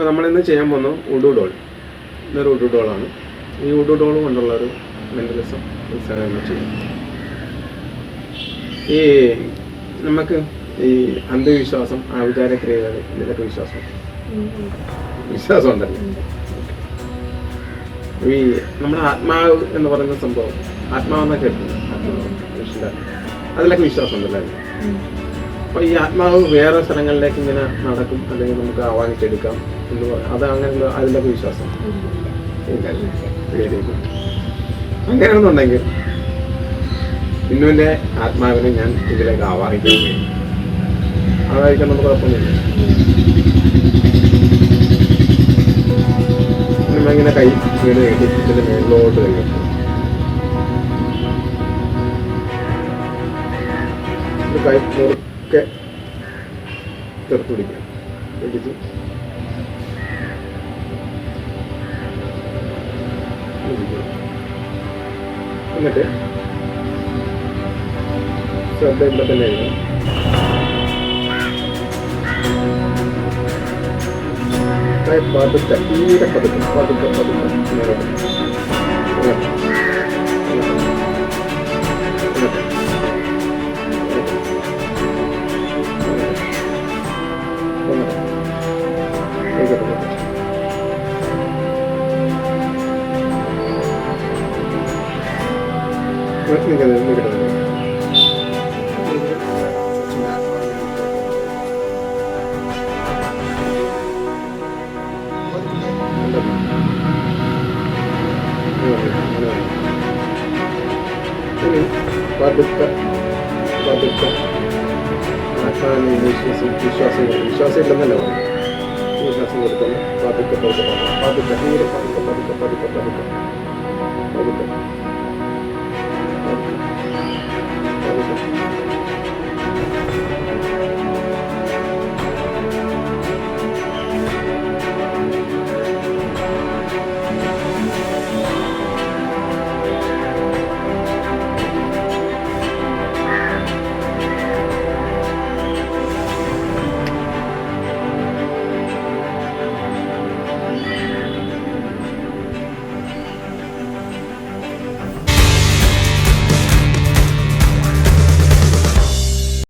നമ്മളിന്ന് ചെയ്യാൻ പോകുന്നത് ഉഡു ഡോൾ. ഇതൊരു ഉഡു ഡോളാണ്. ഈ ഉഡു ഡോൾ കൊണ്ടുള്ളൊരു മെൻ്റലിസം നമ്മൾ ചെയ്യും. ഈ നമുക്ക് ഈ അന്ധവിശ്വാസം, ആചാരക്രിയകൾ, ഇതിലൊക്കെ വിശ്വാസം ഉണ്ടല്ലോ. ഈ നമ്മുടെ ആത്മാവ് എന്ന് പറയുന്ന സംഭവം, ആത്മാവെന്നൊക്കെ കേട്ടിട്ടുണ്ട്, മനുഷ്യൻ്റെ അതിലൊക്കെ വിശ്വാസം ഉണ്ടല്ലോ. അപ്പോൾ ഈ ആത്മാവ് വേറെ സ്ഥലങ്ങളിലേക്ക് ഇങ്ങനെ നടക്കും, അല്ലെങ്കിൽ നമുക്ക് ആവാഹിച്ചെടുക്കാം എന്ന് പറയും. അത് അങ്ങനെയുള്ള അതിലൊക്കെ വിശ്വാസം ഇല്ല. അങ്ങനെയാണെന്നുണ്ടെങ്കിൽ ഇന്നുവിൻ്റെ ആത്മാവിനെ ഞാൻ ഇതിലേക്ക് ആവാഹിക്കാൻ കഴിയും. ആവാഹിക്കാൻ നമുക്ക് കുഴപ്പമൊന്നുമില്ല. നമ്മളിങ്ങനെ കൈ വീണ് കഴിഞ്ഞ് ഇതിൻ്റെ മേളിലോട്ട് കഴിയും. കൈ മുറുക്കെ ചേർത്ത് പിടിക്കാം. പിടിച്ച് എന്നിട്ട് ശ്രദ്ധ ഇവിടെ തന്നെ എഴുതാം. പതുക്കെ, തീരെ പതുക്കെ വിശ്വാസം ഇല്ലെന്നല്ലോ. വിശ്വാസം കൊടുക്കുന്നു. പതുക്കെ തീരെ പതുക്കെ